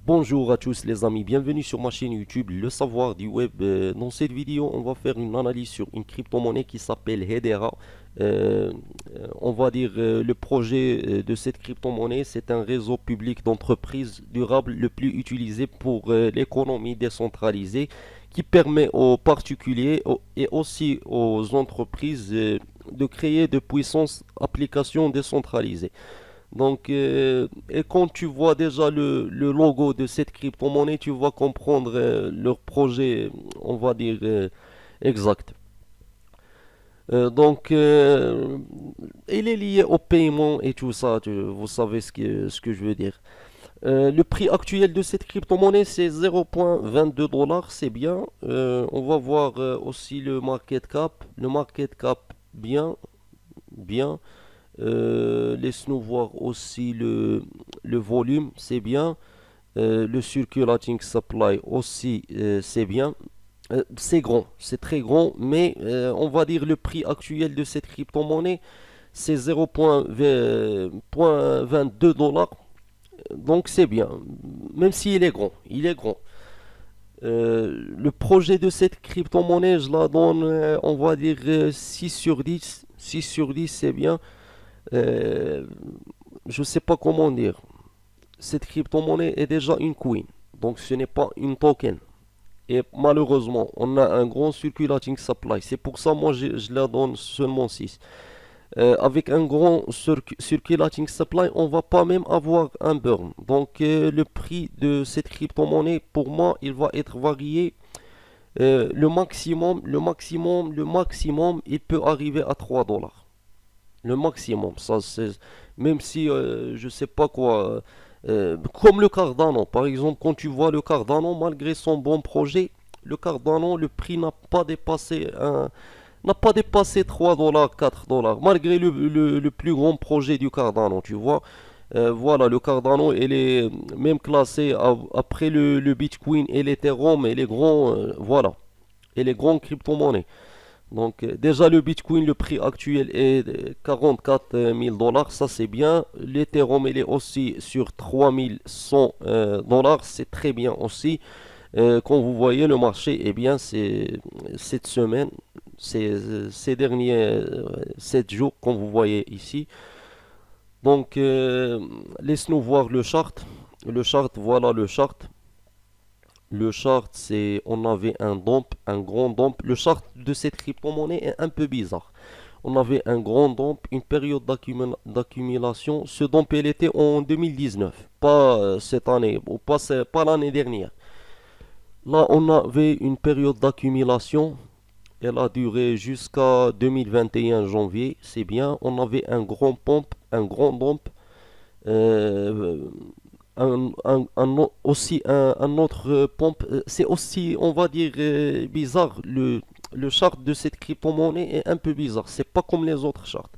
Bonjour à tous les amis, bienvenue sur ma chaîne YouTube Le Savoir du Web. Dans cette vidéo, on va faire une analyse sur une crypto-monnaie qui s'appelle Hedera. Euh, on va dire le projet de cette crypto-monnaie, c'est un réseau public d'entreprises durables le plus utilisé pour l'économie décentralisée qui permet aux particuliers et aussi aux entreprises de créer de puissantes applications décentralisées. Et quand tu vois déjà le logo de cette crypto-monnaie, tu vas comprendre leur projet, on va dire, exact. Euh, donc, euh, il est lié au paiement et tout ça, vous savez ce que je veux dire. Le prix actuel de cette crypto-monnaie, c'est 0,22 dollars, c'est bien. On va voir aussi le market cap. Le market cap, bien, bien. Laisse-nous voir aussi le volume, c'est bien. Le circulating supply aussi, c'est bien. C'est grand, c'est très grand, mais on va dire le prix actuel de cette crypto-monnaie, c'est 0,22 dollars. Donc c'est bien, même s'il est grand, il est grand. Le projet de cette crypto-monnaie, je la donne, on va dire 6 sur 10. 6 sur 10, c'est bien. Euh, je sais pas comment dire. Cette crypto-monnaie est déjà une coin. Donc ce n'est pas une token. Et malheureusement, on a un grand circulating supply. C'est pour ça, moi, je la donne seulement 6. Avec un grand circulating supply, on va pas même avoir un burn. Donc le prix de cette crypto-monnaie, pour moi, il va être varié. Le maximum, il peut arriver à 3 dollars. Le maximum, ça c'est. Même si je sais pas quoi. Comme le Cardano, par exemple, quand tu vois le Cardano, malgré son bon projet, le Cardano, le prix n'a pas dépassé 3 dollars, 4 dollars, malgré le plus grand projet du Cardano, tu vois. Voilà, le Cardano, il est même classé après le Bitcoin et l'Ethereum et les grands, voilà, et les grandes crypto-monnaies. Donc déjà le Bitcoin, le prix actuel est de 44 000 dollars, ça c'est bien. L'Ethereum il est aussi sur 3100 dollars, c'est très bien aussi. Quand vous voyez le marché, eh bien c'est cette semaine, ces derniers 7 jours, comme vous voyez ici. Donc laisse-nous voir le chart. Le chart, voilà le chart. Le chart, c'est, on avait un dump, un grand dump. Le chart de cette crypto-monnaie est un peu bizarre. On avait un grand dump, une période d'accumulation. Ce dump, il était en 2019, pas cette année, ou pas l'année dernière. Là, on avait une période d'accumulation. Elle a duré jusqu'à 2021 janvier, c'est bien. On avait un grand pump, un grand dump. Euh, aussi un autre pompe. C'est aussi, on va dire, bizarre. Le chart de cette crypto-monnaie est un peu bizarre. C'est pas comme les autres charts.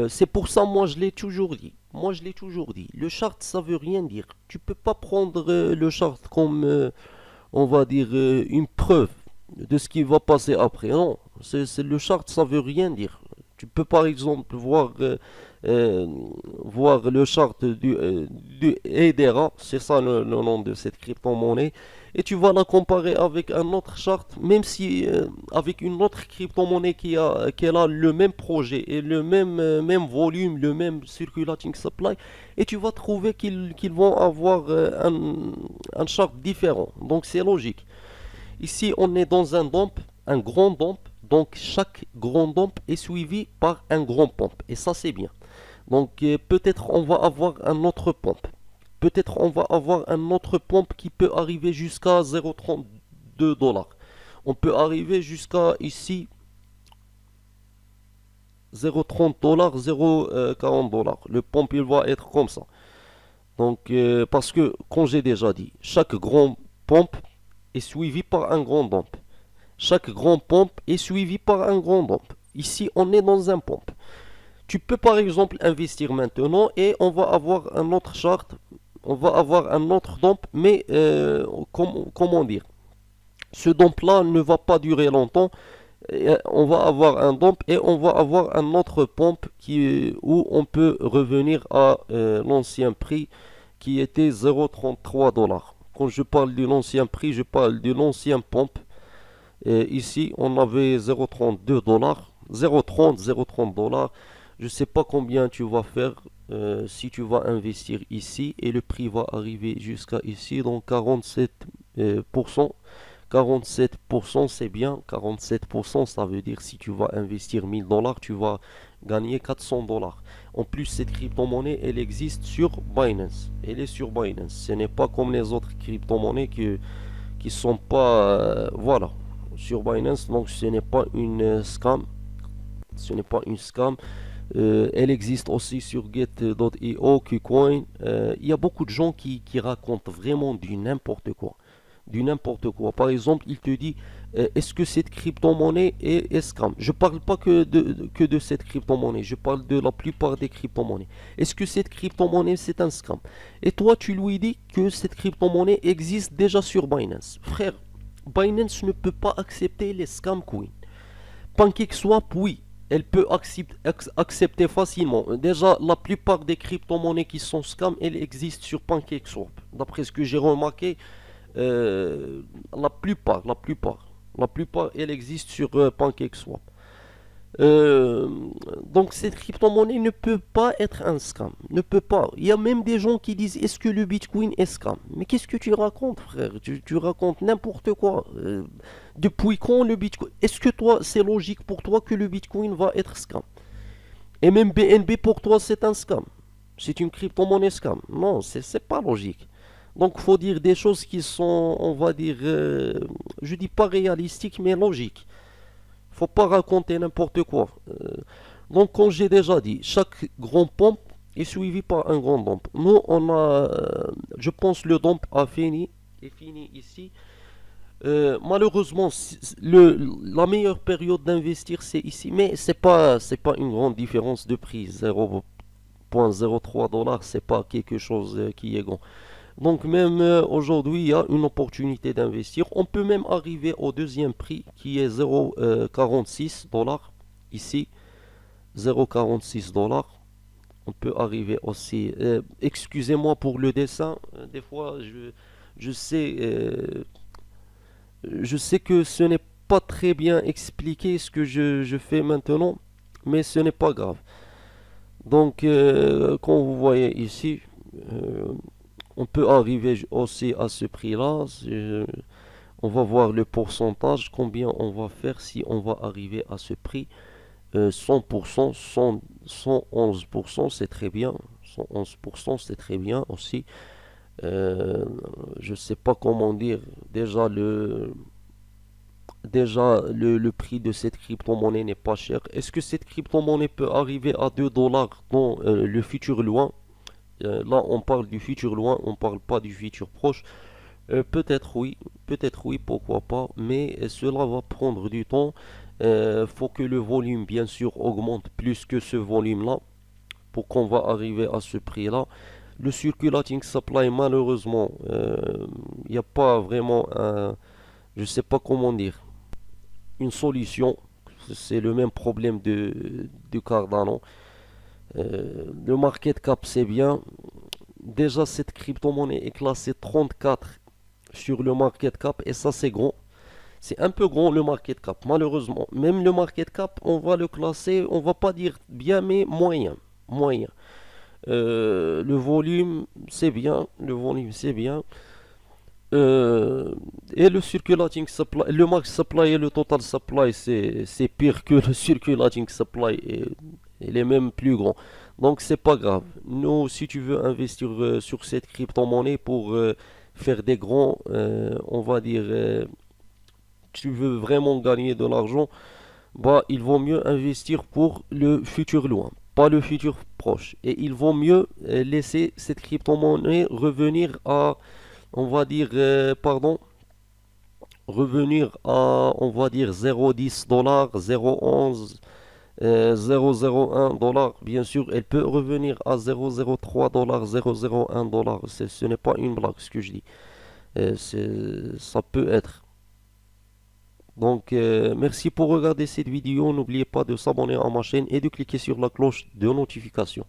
C'est pour ça, moi, je l'ai toujours dit. Moi, je l'ai toujours dit. Le chart, ça veut rien dire. Tu peux pas prendre le chart comme, on va dire, une preuve de ce qui va passer après. Non, le chart, ça veut rien dire. Tu peux par exemple euh, voir le chart du Hedera, c'est ça le nom de cette crypto-monnaie, et tu vas la comparer avec un autre chart, même si avec une autre crypto-monnaie qui a le même projet et le même volume, le même circulating supply, et tu vas trouver qu'ils vont avoir un chart différent. Donc c'est logique. Ici, on est dans un dump, un grand dump. Donc, chaque grand dump est suivi par un grand pump. Et ça, c'est bien. Donc, peut-être on va avoir un autre pump. Peut-être on va avoir un autre pump qui peut arriver jusqu'à 0,32 dollars. On peut arriver jusqu'à ici 0,30 dollars, 0,40 dollars. Le pump, il va être comme ça. Donc, parce que, comme j'ai déjà dit, chaque grand pump est suivi par un grand dump. Chaque grand pompe est suivi par un grand pompe. Ici, on est dans un pompe. Tu peux par exemple investir maintenant et on va avoir un autre chart, on va avoir un autre dump, mais comment dire, ce dump-là ne va pas durer longtemps. On va avoir un dump et on va avoir un autre pompe où on peut revenir à l'ancien prix qui était 0,33 $. Quand je parle de l'ancien prix, je parle de l'ancien pompe. Ici, on avait 0,32 $, 0,30, 0,30 $. Je ne sais pas combien tu vas faire si tu vas investir ici et le prix va arriver jusqu'à ici, donc 47%. 47% c'est bien, 47% ça veut dire si tu vas investir 1000 $, tu vas gagner 400 $. En plus, cette crypto-monnaie, elle existe sur Binance. Elle est sur Binance. Ce n'est pas comme les autres crypto-monnaies qui sont pas, voilà, sur Binance. Donc, ce n'est pas une scam. Ce n'est pas une scam. Elle existe aussi sur Get.io, KuCoin. Il y a beaucoup de gens qui racontent vraiment du n'importe quoi. Du n'importe quoi. Par exemple, il te dit est-ce que cette crypto-monnaie est scam? Je parle pas que de cette crypto-monnaie, je parle de la plupart des crypto-monnaies. Est-ce que cette crypto-monnaie c'est un scam? Et toi, tu lui dis que cette crypto-monnaie existe déjà sur Binance. Frère, Binance ne peut pas accepter les scam coins. PancakeSwap, oui, elle peut accepter facilement. Déjà, la plupart des crypto-monnaies qui sont scam, elles existent sur PancakeSwap. D'après ce que j'ai remarqué, la plupart, elle existe sur PancakeSwap. Euh, donc cette crypto-monnaie ne peut pas être un scam, ne peut pas. Il y a même des gens qui disent est-ce que le Bitcoin est scam? Mais qu'est-ce que tu racontes, frère? Tu racontes n'importe quoi. Depuis quand le Bitcoin? Est-ce que toi, c'est logique pour toi que le Bitcoin va être scam? Et même BNB pour toi, c'est un scam. C'est une crypto-monnaie scam. Non, c'est pas logique. Donc, faut dire des choses qui sont, on va dire, je dis pas réalistiques, mais logiques. Faut pas raconter n'importe quoi. Donc, comme j'ai déjà dit, chaque grand pompe est suivi par un grand dump. Nous, on a, je pense, le dump a fini, est fini ici. Malheureusement, la meilleure période d'investir, c'est ici, mais c'est pas une grande différence de prix. 0,03 $, c'est pas quelque chose qui est grand. Donc même aujourd'hui, il y a une opportunité d'investir. On peut même arriver au deuxième prix qui est 0,46 $. Ici, 0,46 $. On peut arriver aussi. Excusez-moi pour le dessin. Des fois, je sais, je sais que ce n'est pas très bien expliqué ce que je fais maintenant, mais ce n'est pas grave. Donc, comme vous voyez ici, euh, on peut arriver aussi à ce prix-là. On va voir le pourcentage, combien on va faire si on va arriver à ce prix. 100%, 111%, c'est très bien. 111%, c'est très bien aussi. Je ne sais pas comment dire. Déjà, le prix de cette crypto-monnaie n'est pas cher. Est-ce que cette crypto-monnaie peut arriver à 2 $ dans le futur loin? Là, on parle du futur loin, on parle pas du futur proche. Peut-être oui, pourquoi pas, mais cela va prendre du temps. Faut que le volume, bien sûr, augmente plus que ce volume-là pour qu'on va arriver à ce prix-là. Le circulating supply, malheureusement, il n'y a pas vraiment je sais pas comment dire, une solution. C'est le même problème de Cardano. Le market cap, c'est bien. Déjà, cette crypto-monnaie est classée 34 sur le market cap et ça, c'est grand. C'est un peu grand le market cap, malheureusement. Même le market cap, on va le classer, on va pas dire bien, mais moyen. Moyen. Le volume, c'est bien. Le volume, c'est bien. Et le circulating supply, le max supply et le total supply, c'est pire que le circulating supply et il est même plus grand. Donc c'est pas grave. Nous, si tu veux investir sur cette crypto-monnaie pour faire des grands, on va dire, tu veux vraiment gagner de l'argent, bah il vaut mieux investir pour le futur loin, pas le futur proche. Et il vaut mieux laisser cette crypto-monnaie revenir à, on va dire, pardon, revenir à, on va dire, 0,10 $, 0,11, 0,01 $. Bien sûr, elle peut revenir à 0,03 $, 0,01 $. Ce n'est pas une blague ce que je dis. Ça peut être. Donc, merci pour regarder cette vidéo. N'oubliez pas de s'abonner à ma chaîne et de cliquer sur la cloche de notification.